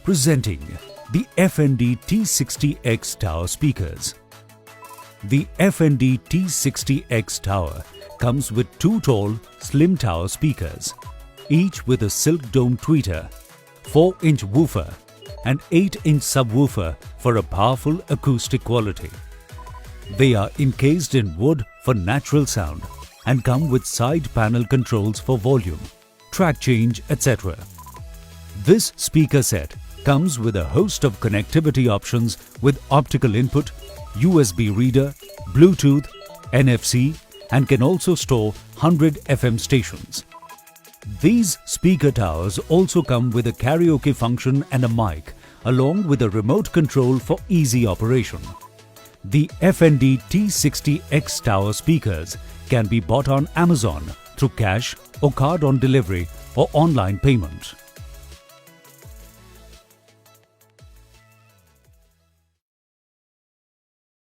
Presenting the FND T60X tower speakers. The FND T60X tower comes with two tall, slim tower speakers, each with a silk dome tweeter, 4-inch woofer and 8-inch subwoofer for a powerful acoustic quality. They are encased in wood for natural sound and come with side panel controls for volume, track change, etc. This speaker set comes with a host of connectivity options with optical input, USB reader, Bluetooth, NFC and can also store 100 FM stations. These speaker towers also come with a karaoke function and a mic along with a remote control for easy operation. The FND T60X tower speakers can be bought on Amazon through cash or card on delivery or online payment.